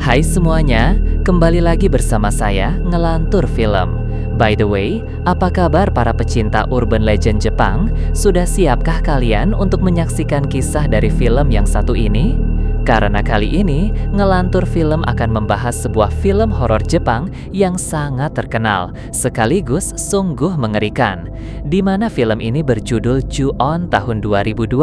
Hai semuanya, kembali lagi bersama saya Ngelantur Film. By the way, apa kabar para pecinta urban legend Jepang? Sudah siapkah kalian untuk menyaksikan kisah dari film yang satu ini? Karena kali ini, Ngelantur Film akan membahas sebuah film horor Jepang yang sangat terkenal, sekaligus sungguh mengerikan. Di mana film ini berjudul Ju-on tahun 2002.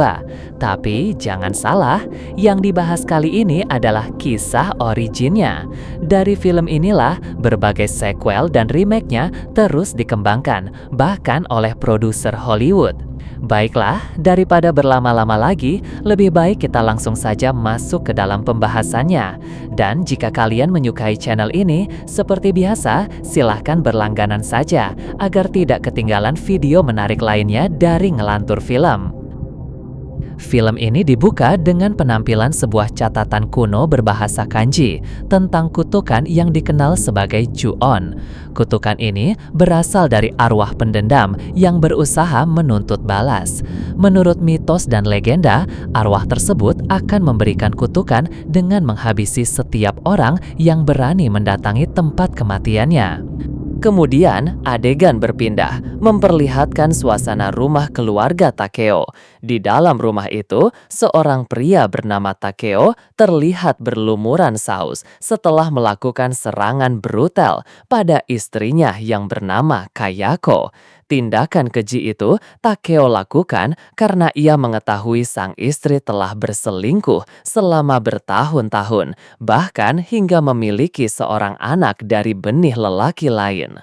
Tapi jangan salah, yang dibahas kali ini adalah kisah originnya. Dari film inilah, berbagai sequel dan remake-nya terus dikembangkan, bahkan oleh produser Hollywood. Baiklah, daripada berlama-lama lagi, lebih baik kita langsung saja masuk ke dalam pembahasannya. Dan jika kalian menyukai channel ini, seperti biasa, silahkan berlangganan saja agar tidak ketinggalan video menarik lainnya dari Ngelantur Film. Film ini dibuka dengan penampilan sebuah catatan kuno berbahasa kanji tentang kutukan yang dikenal sebagai Ju-on. Kutukan ini berasal dari arwah pendendam yang berusaha menuntut balas. Menurut mitos dan legenda, arwah tersebut akan memberikan kutukan dengan menghabisi setiap orang yang berani mendatangi tempat kematiannya. Kemudian, adegan berpindah, memperlihatkan suasana rumah keluarga Takeo. Di dalam rumah itu, seorang pria bernama Takeo terlihat berlumuran saus setelah melakukan serangan brutal pada istrinya yang bernama Kayako. Tindakan keji itu Takeo lakukan karena ia mengetahui sang istri telah berselingkuh selama bertahun-tahun, bahkan hingga memiliki seorang anak dari benih lelaki lain.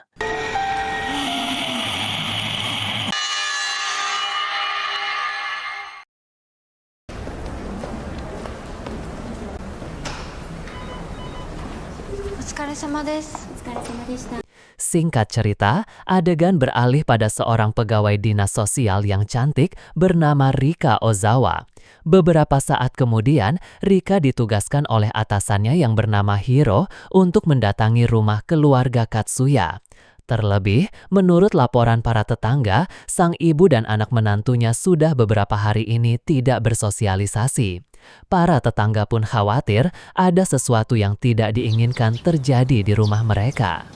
Singkat cerita, adegan beralih pada seorang pegawai dinas sosial yang cantik bernama Rika Ozawa. Beberapa saat kemudian, Rika ditugaskan oleh atasannya yang bernama Hiro untuk mendatangi rumah keluarga Katsuya. Terlebih, menurut laporan para tetangga, sang ibu dan anak menantunya sudah beberapa hari ini tidak bersosialisasi. Para tetangga pun khawatir ada sesuatu yang tidak diinginkan terjadi di rumah mereka.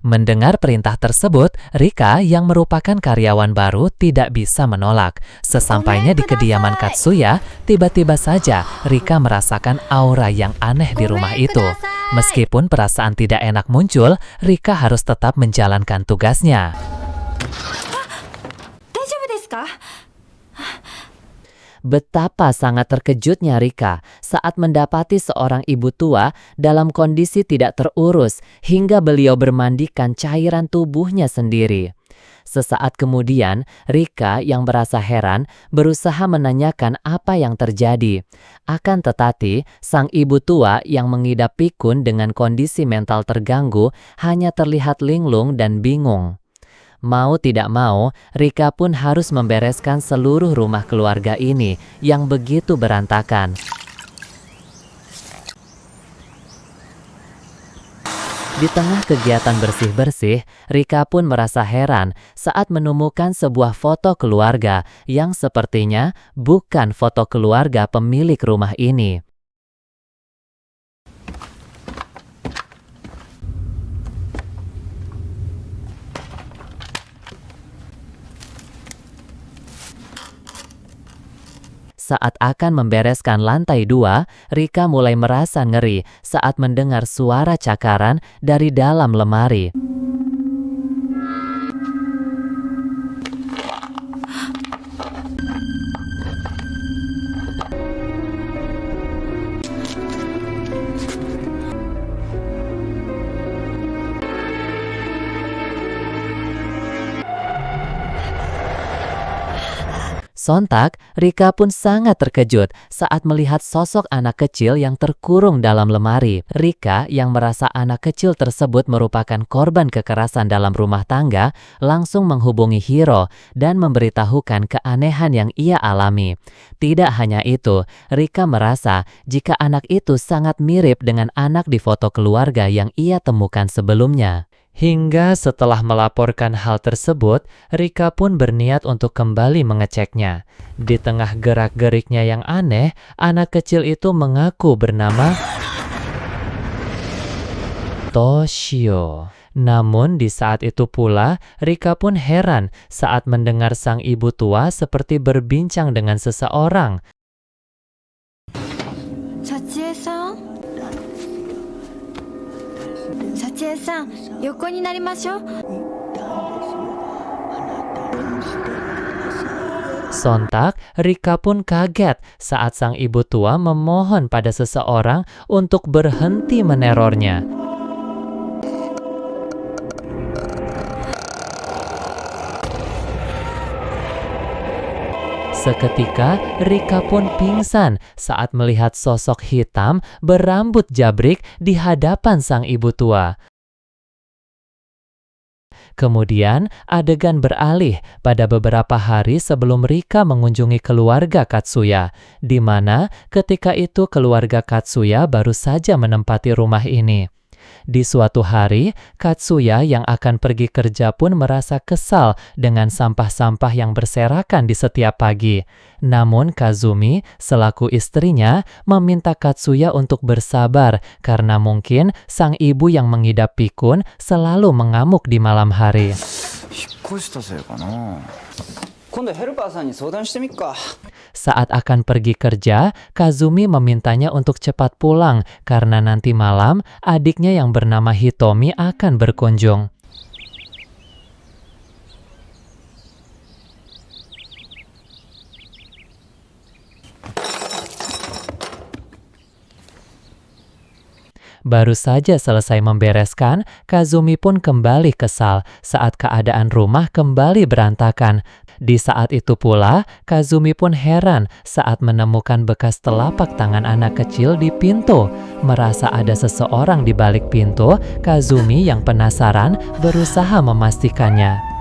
Mendengar perintah tersebut, Rika yang merupakan karyawan baru tidak bisa menolak. Sesampainya di kediaman Katsuya, tiba-tiba saja Rika merasakan aura yang aneh di rumah itu. Meskipun perasaan tidak enak muncul, Rika harus tetap menjalankan tugasnya. Betapa sangat terkejutnya Rika saat mendapati seorang ibu tua dalam kondisi tidak terurus hingga beliau bermandikan cairan tubuhnya sendiri. Sesaat kemudian, Rika yang merasa heran berusaha menanyakan apa yang terjadi. Akan tetapi, sang ibu tua yang mengidap pikun dengan kondisi mental terganggu hanya terlihat linglung dan bingung. Mau tidak mau, Rika pun harus membereskan seluruh rumah keluarga ini yang begitu berantakan. Di tengah kegiatan bersih-bersih, Rika pun merasa heran saat menemukan sebuah foto keluarga yang sepertinya bukan foto keluarga pemilik rumah ini. Saat akan membereskan lantai 2, Rika mulai merasa ngeri saat mendengar suara cakaran dari dalam lemari. Sontak, Rika pun sangat terkejut saat melihat sosok anak kecil yang terkurung dalam lemari. Rika yang merasa anak kecil tersebut merupakan korban kekerasan dalam rumah tangga, langsung menghubungi Hiro dan memberitahukan keanehan yang ia alami. Tidak hanya itu, Rika merasa jika anak itu sangat mirip dengan anak di foto keluarga yang ia temukan sebelumnya. Hingga setelah melaporkan hal tersebut, Rika pun berniat untuk kembali mengeceknya. Di tengah gerak-geriknya yang aneh, anak kecil itu mengaku bernama Toshio. Namun di saat itu pula, Rika pun heran saat mendengar sang ibu tua seperti berbincang dengan seseorang. Sachie-san? Sachie-san, yoko ni narimashou. Sontak, Rika pun kaget saat sang ibu tua memohon pada seseorang untuk berhenti menerornya. Seketika, Rika pun pingsan saat melihat sosok hitam berambut jabrik di hadapan sang ibu tua. Kemudian, adegan beralih pada beberapa hari sebelum Rika mengunjungi keluarga Katsuya, di mana ketika itu keluarga Katsuya baru saja menempati rumah ini. Di suatu hari, Katsuya yang akan pergi kerja pun merasa kesal dengan sampah-sampah yang berserakan di setiap pagi. Namun Kazumi, selaku istrinya, meminta Katsuya untuk bersabar karena mungkin sang ibu yang mengidap pikun selalu mengamuk di malam hari. Saat akan pergi kerja, Kazumi memintanya untuk cepat pulang karena nanti malam adiknya yang bernama Hitomi akan berkunjung. Baru saja selesai membereskan, Kazumi pun kembali kesal saat keadaan rumah kembali berantakan. Di saat itu pula, Kazumi pun heran saat menemukan bekas telapak tangan anak kecil di pintu. Merasa ada seseorang di balik pintu, Kazumi yang penasaran berusaha memastikannya.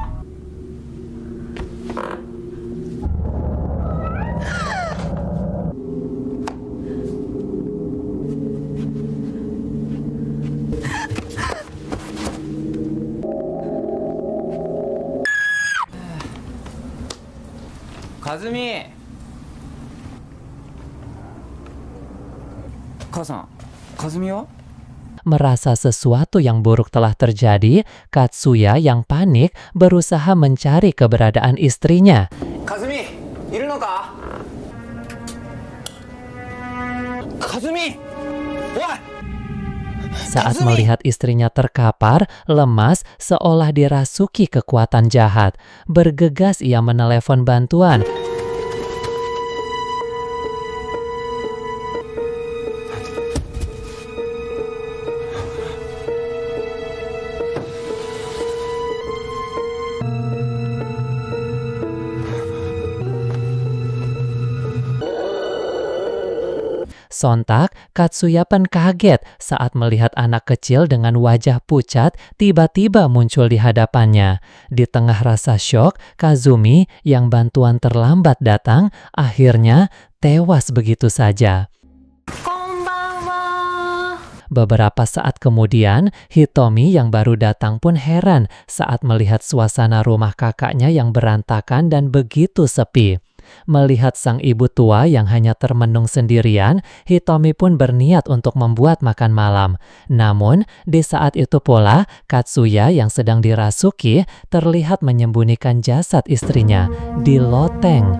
Kazumi! Kasan, Kazumi wa? Merasa sesuatu yang buruk telah terjadi, Katsuya yang panik berusaha mencari keberadaan istrinya. Kazumi, iru no ka? Kazumi! Woi! Saat melihat istrinya terkapar, lemas, seolah dirasuki kekuatan jahat. Bergegas ia menelepon bantuan. Sontak, Katsuya pun kaget saat melihat anak kecil dengan wajah pucat tiba-tiba muncul di hadapannya. Di tengah rasa syok, Kazumi yang bantuan terlambat datang, akhirnya tewas begitu saja. Konbanwa. Beberapa saat kemudian, Hitomi yang baru datang pun heran saat melihat suasana rumah kakaknya yang berantakan dan begitu sepi. Melihat sang ibu tua yang hanya termenung sendirian, Hitomi pun berniat untuk membuat makan malam. Namun, di saat itu pula, Katsuya yang sedang dirasuki terlihat menyembunyikan jasad istrinya di loteng.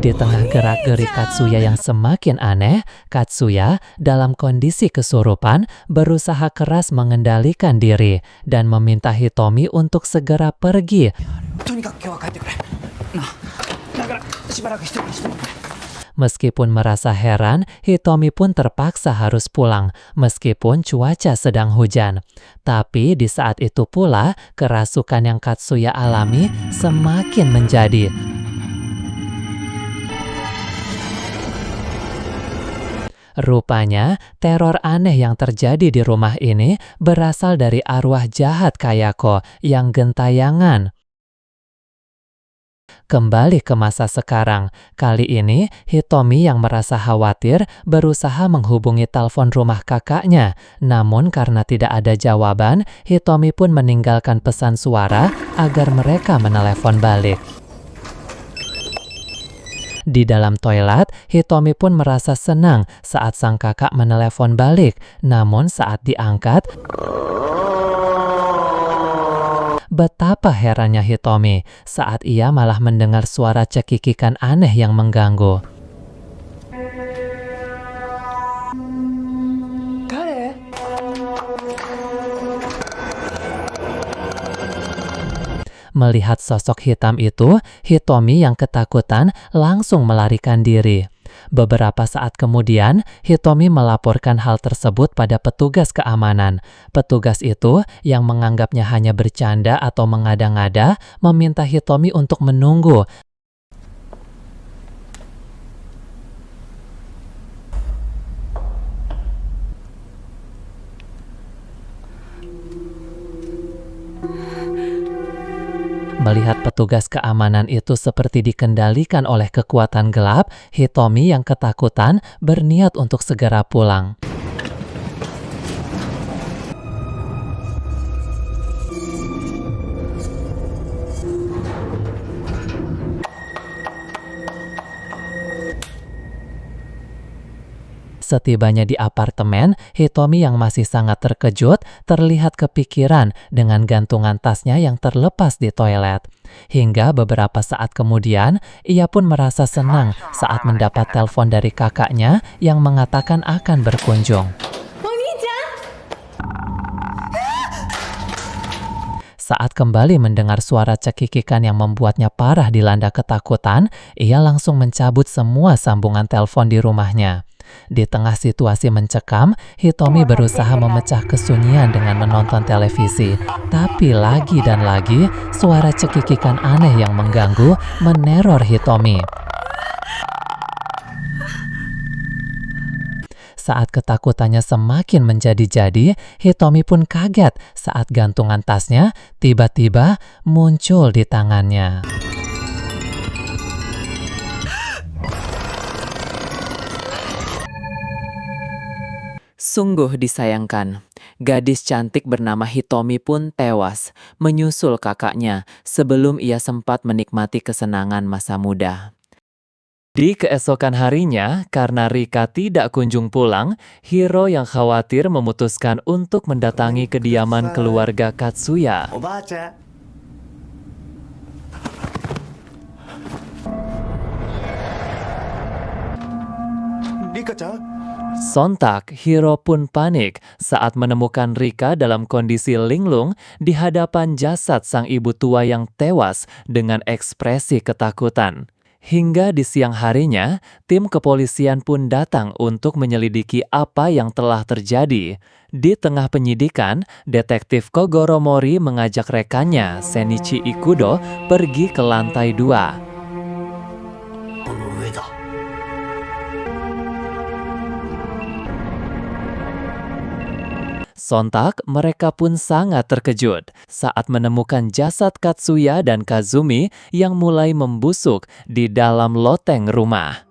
Di tengah gerak-gerik Katsuya yang semakin aneh, Katsuya dalam kondisi kesurupan berusaha keras mengendalikan diri dan meminta Hitomi untuk segera pergi. Meskipun merasa heran, Hitomi pun terpaksa harus pulang meskipun cuaca sedang hujan. Tapi di saat itu pula, kerasukan yang Katsuya alami semakin menjadi. Rupanya, teror aneh yang terjadi di rumah ini berasal dari arwah jahat Kayako yang gentayangan. Kembali ke masa sekarang. Kali ini, Hitomi yang merasa khawatir berusaha menghubungi telepon rumah kakaknya. Namun karena tidak ada jawaban, Hitomi pun meninggalkan pesan suara agar mereka menelepon balik. Di dalam toilet, Hitomi pun merasa senang saat sang kakak menelepon balik. Namun saat diangkat, betapa herannya Hitomi saat ia malah mendengar suara cekikikan aneh yang mengganggu. Melihat sosok hitam itu, Hitomi yang ketakutan langsung melarikan diri. Beberapa saat kemudian, Hitomi melaporkan hal tersebut pada petugas keamanan. Petugas itu yang menganggapnya hanya bercanda atau mengada-ngada, meminta Hitomi untuk menunggu. Melihat petugas keamanan itu seperti dikendalikan oleh kekuatan gelap, Hitomi yang ketakutan berniat untuk segera pulang. Setibanya di apartemen, Hitomi yang masih sangat terkejut terlihat kepikiran dengan gantungan tasnya yang terlepas di toilet. Hingga beberapa saat kemudian, ia pun merasa senang saat mendapat telepon dari kakaknya yang mengatakan akan berkunjung. Saat kembali mendengar suara cekikikan yang membuatnya parah dilanda ketakutan, ia langsung mencabut semua sambungan telepon di rumahnya. Di tengah situasi mencekam, Hitomi berusaha memecah kesunyian dengan menonton televisi. Tapi lagi dan lagi, suara cekikikan aneh yang mengganggu meneror Hitomi. Saat ketakutannya semakin menjadi-jadi, Hitomi pun kaget saat gantungan tasnya tiba-tiba muncul di tangannya. Sungguh disayangkan, gadis cantik bernama Hitomi pun tewas menyusul kakaknya sebelum ia sempat menikmati kesenangan masa muda. Di keesokan harinya, karena Rika tidak kunjung pulang, Hiro yang khawatir memutuskan untuk mendatangi kediaman keluarga Katsuya. Sontak, Hiro pun panik saat menemukan Rika dalam kondisi linglung di hadapan jasad sang ibu tua yang tewas dengan ekspresi ketakutan. Hingga di siang harinya, tim kepolisian pun datang untuk menyelidiki apa yang telah terjadi. Di tengah penyidikan, detektif Kogoro Mori mengajak rekannya, Senichi Ikudo, pergi ke lantai 2. Sontak, mereka pun sangat terkejut saat menemukan jasad Katsuya dan Kazumi yang mulai membusuk di dalam loteng rumah.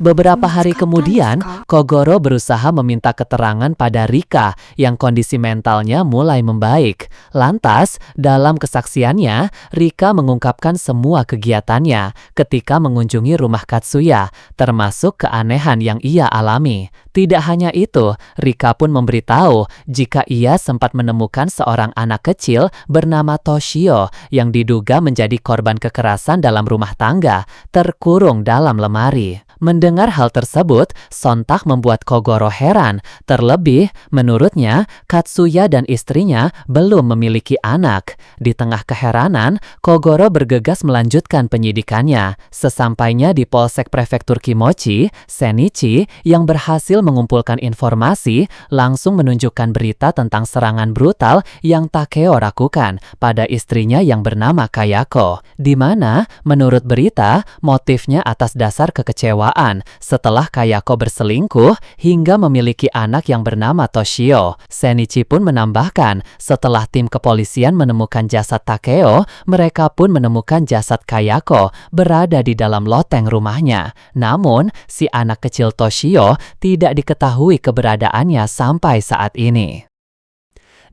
Beberapa hari kemudian, Kogoro berusaha meminta keterangan pada Rika yang kondisi mentalnya mulai membaik. Lantas, dalam kesaksiannya, Rika mengungkapkan semua kegiatannya ketika mengunjungi rumah Katsuya, termasuk keanehan yang ia alami. Tidak hanya itu, Rika pun memberitahu jika ia sempat menemukan seorang anak kecil bernama Toshio yang diduga menjadi korban kekerasan dalam rumah tangga, terkurung dalam lemari. Mendengar hal tersebut, sontak membuat Kogoro heran. Terlebih, menurutnya, Katsuya dan istrinya belum memiliki anak. Di tengah keheranan, Kogoro bergegas melanjutkan penyidikannya. Sesampainya di Polsek Prefektur Kimochi, Senichi yang berhasil mengumpulkan informasi langsung menunjukkan berita tentang serangan brutal yang Takeo lakukan pada istrinya yang bernama Kayako, di mana menurut berita motifnya atas dasar kekecewaan kekecewaan setelah Kayako berselingkuh hingga memiliki anak yang bernama Toshio. Shenichi pun menambahkan, setelah tim kepolisian menemukan jasad Takeo, mereka pun menemukan jasad Kayako berada di dalam loteng rumahnya. Namun, si anak kecil Toshio tidak diketahui keberadaannya sampai saat ini.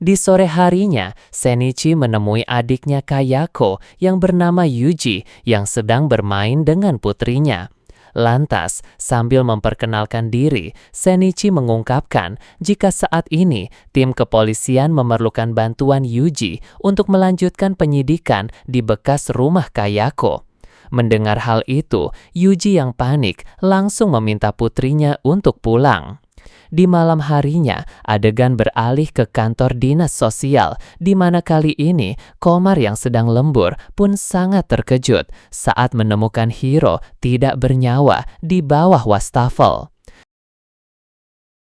Di sore harinya, Shenichi menemui adiknya Kayako yang bernama Yuji yang sedang bermain dengan putrinya. Lantas, sambil memperkenalkan diri, Shenichi mengungkapkan jika saat ini tim kepolisian memerlukan bantuan Yuji untuk melanjutkan penyidikan di bekas rumah Kayako. Mendengar hal itu, Yuji yang panik langsung meminta putrinya untuk pulang. Di malam harinya, adegan beralih ke kantor dinas sosial, di mana kali ini Komar yang sedang lembur pun sangat terkejut saat menemukan Hiro tidak bernyawa di bawah wastafel.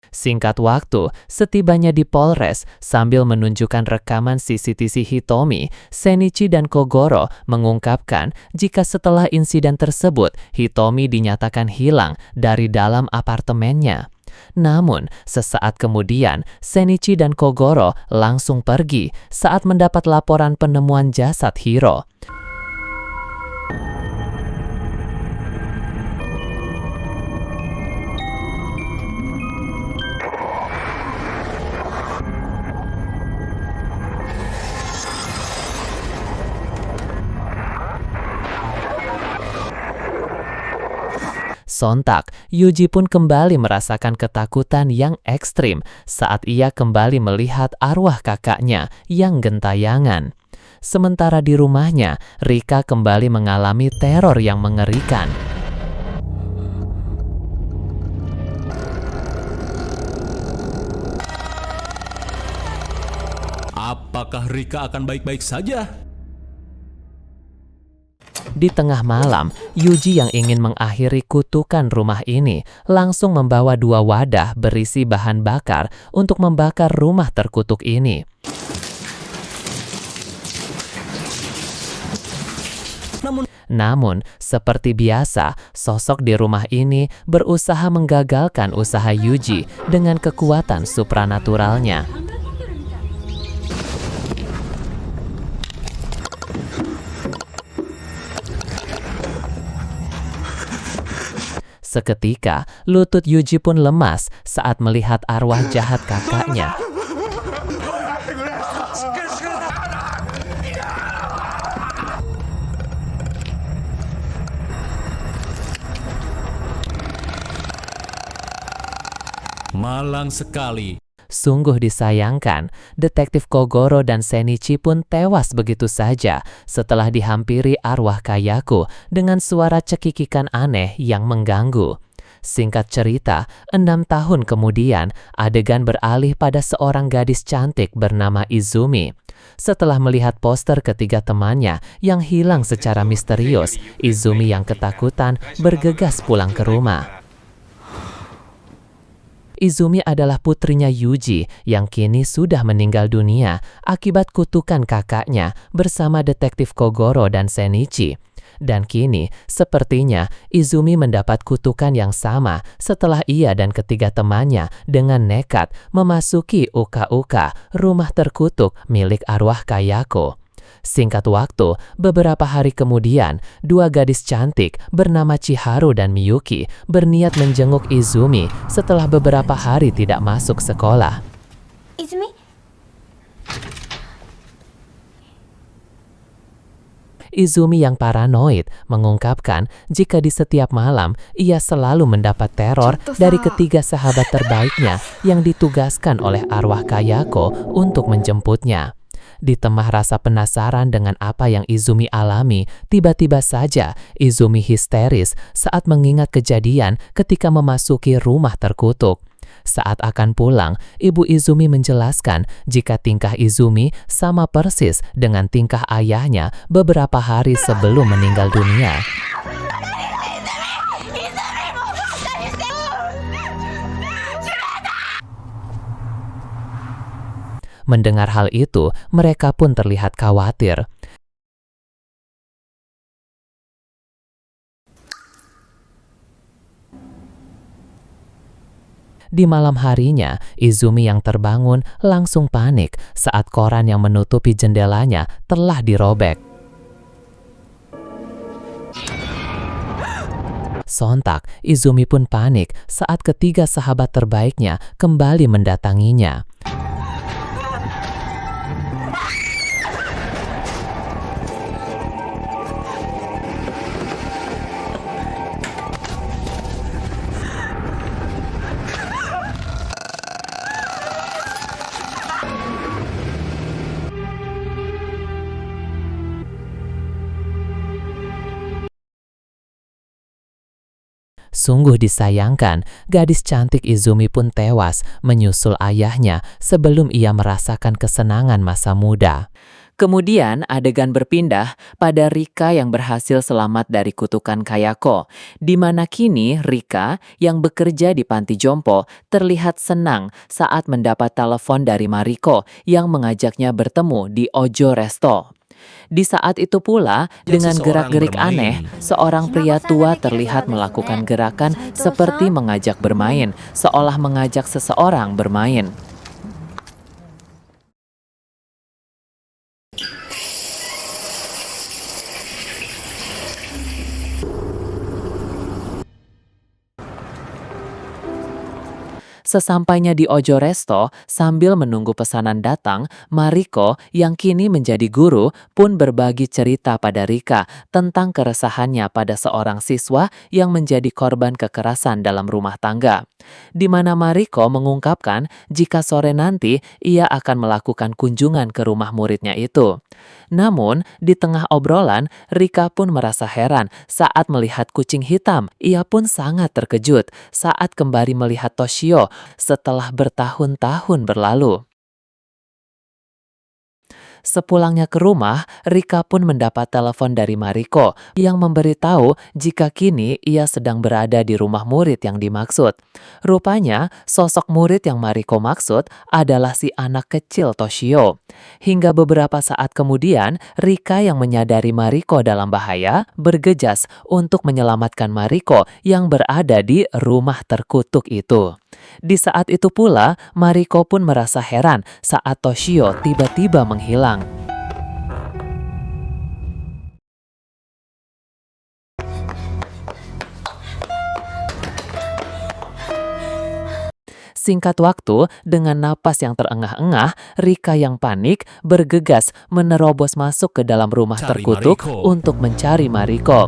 Singkat waktu, setibanya di Polres, sambil menunjukkan rekaman CCTV Hitomi, Shenichi dan Kogoro mengungkapkan jika setelah insiden tersebut, Hitomi dinyatakan hilang dari dalam apartemennya. Namun, sesaat kemudian, Shenichi dan Kogoro langsung pergi saat mendapat laporan penemuan jasad Hiro. Sontak, Yuji pun kembali merasakan ketakutan yang ekstrim saat ia kembali melihat arwah kakaknya yang gentayangan. Sementara di rumahnya, Rika kembali mengalami teror yang mengerikan. Apakah Rika akan baik-baik saja? Di tengah malam, Yuji yang ingin mengakhiri kutukan rumah ini langsung membawa 2 wadah berisi bahan bakar untuk membakar rumah terkutuk ini. Namun, seperti biasa, sosok di rumah ini berusaha menggagalkan usaha Yuji dengan kekuatan supranaturalnya. Seketika, lutut Yuji pun lemas saat melihat arwah jahat kakaknya. Malang sekali. Sungguh disayangkan, detektif Kogoro dan Shenichi pun tewas begitu saja setelah dihampiri arwah Kayako dengan suara cekikikan aneh yang mengganggu. Singkat cerita, 6 tahun kemudian, adegan beralih pada seorang gadis cantik bernama Izumi. Setelah melihat poster ketiga temannya yang hilang secara misterius, Izumi yang ketakutan bergegas pulang ke rumah. Izumi adalah putrinya Yuji yang kini sudah meninggal dunia akibat kutukan kakaknya bersama detektif Kogoro dan Shenichi. Dan kini, sepertinya Izumi mendapat kutukan yang sama setelah ia dan ketiga temannya dengan nekat memasuki uka-uka rumah terkutuk milik arwah Kayako. Singkat waktu, beberapa hari kemudian, 2 gadis cantik bernama Chiharu dan Miyuki berniat menjenguk Izumi setelah beberapa hari tidak masuk sekolah. Izumi? Izumi yang paranoid mengungkapkan jika di setiap malam ia selalu mendapat teror dari ketiga sahabat terbaiknya yang ditugaskan oleh arwah Kayako untuk menjemputnya. Ditemah rasa penasaran dengan apa yang Izumi alami, tiba-tiba saja Izumi histeris saat mengingat kejadian ketika memasuki rumah terkutuk. Saat akan pulang, ibu Izumi menjelaskan jika tingkah Izumi sama persis dengan tingkah ayahnya beberapa hari sebelum meninggal dunia. Mendengar hal itu, mereka pun terlihat khawatir. Di malam harinya, Izumi yang terbangun langsung panik saat koran yang menutupi jendelanya telah dirobek. Sontak, Izumi pun panik saat ketiga sahabat terbaiknya kembali mendatanginya. Sungguh disayangkan, gadis cantik Izumi pun tewas menyusul ayahnya sebelum ia merasakan kesenangan masa muda. Kemudian adegan berpindah pada Rika yang berhasil selamat dari kutukan Kayako, di mana kini Rika yang bekerja di panti jompo terlihat senang saat mendapat telepon dari Mariko yang mengajaknya bertemu di Ojo Resto. Di saat itu pula, dengan gerak-gerik aneh, seorang pria tua terlihat melakukan gerakan seperti mengajak bermain, seolah mengajak seseorang bermain. Sesampainya di Ojo Resto, sambil menunggu pesanan datang, Mariko yang kini menjadi guru pun berbagi cerita pada Rika tentang keresahannya pada seorang siswa yang menjadi korban kekerasan dalam rumah tangga. Di mana Mariko mengungkapkan jika sore nanti ia akan melakukan kunjungan ke rumah muridnya itu. Namun, di tengah obrolan, Rika pun merasa heran saat melihat kucing hitam. Ia pun sangat terkejut saat kembali melihat Toshio setelah bertahun-tahun berlalu. Sepulangnya ke rumah, Rika pun mendapat telepon dari Mariko yang memberitahu jika kini ia sedang berada di rumah murid yang dimaksud. Rupanya, sosok murid yang Mariko maksud adalah si anak kecil Toshio. Hingga beberapa saat kemudian, Rika yang menyadari Mariko dalam bahaya bergegas untuk menyelamatkan Mariko yang berada di rumah terkutuk itu. Di saat itu pula, Mariko pun merasa heran saat Toshio tiba-tiba menghilang. Singkat waktu, dengan napas yang terengah-engah, Rika yang panik bergegas menerobos masuk ke dalam rumah terkutuk untuk mencari Mariko.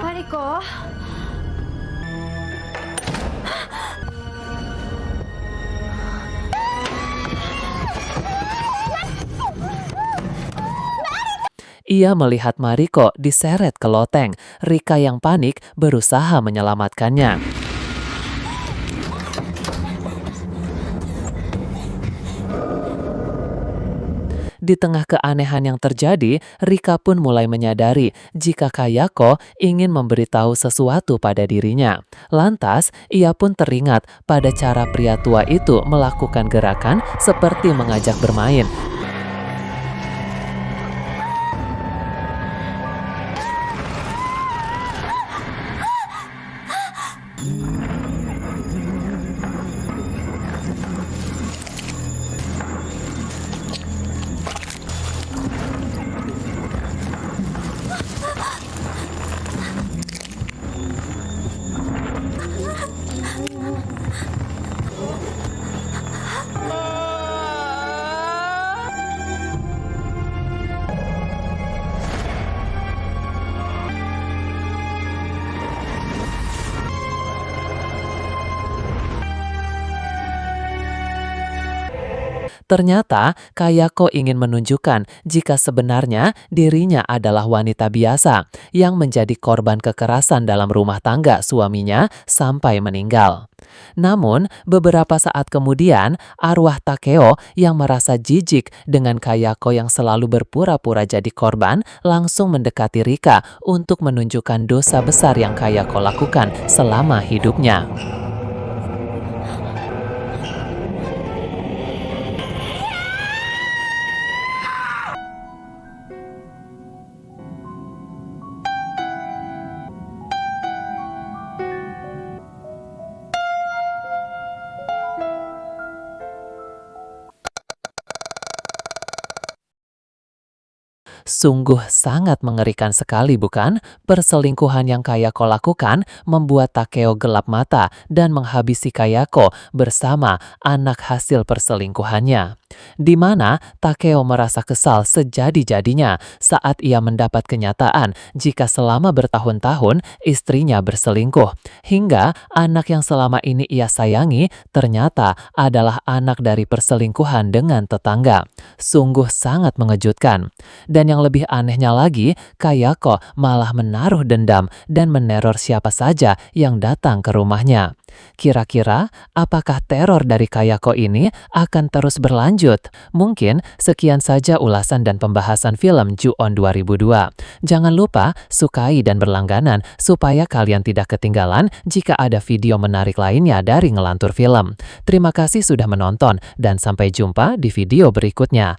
Mariko? Ia melihat Mariko diseret ke loteng. Rika yang panik berusaha menyelamatkannya. Di tengah keanehan yang terjadi, Rika pun mulai menyadari jika Kayako ingin memberitahu sesuatu pada dirinya. Lantas, ia pun teringat pada cara pria tua itu melakukan gerakan seperti mengajak bermain. Ternyata, Kayako ingin menunjukkan jika sebenarnya dirinya adalah wanita biasa yang menjadi korban kekerasan dalam rumah tangga suaminya sampai meninggal. Namun, beberapa saat kemudian, arwah Takeo yang merasa jijik dengan Kayako yang selalu berpura-pura jadi korban langsung mendekati Rika untuk menunjukkan dosa besar yang Kayako lakukan selama hidupnya. Sungguh sangat mengerikan sekali, bukan? Perselingkuhan yang Kayako lakukan membuat Takeo gelap mata dan menghabisi Kayako bersama anak hasil perselingkuhannya. Di mana Takeo merasa kesal sejadi-jadinya saat ia mendapat kenyataan jika selama bertahun-tahun istrinya berselingkuh, hingga anak yang selama ini ia sayangi ternyata adalah anak dari perselingkuhan dengan tetangga. Sungguh sangat mengejutkan. Dan yang lebih anehnya lagi, Kayako malah menaruh dendam dan meneror siapa saja yang datang ke rumahnya. Kira-kira apakah teror dari Kayako ini akan terus berlanjut? Mungkin sekian saja ulasan dan pembahasan film Ju-on 2002. Jangan lupa sukai dan berlangganan supaya kalian tidak ketinggalan jika ada video menarik lainnya dari Ngelantur Film. Terima kasih sudah menonton dan sampai jumpa di video berikutnya.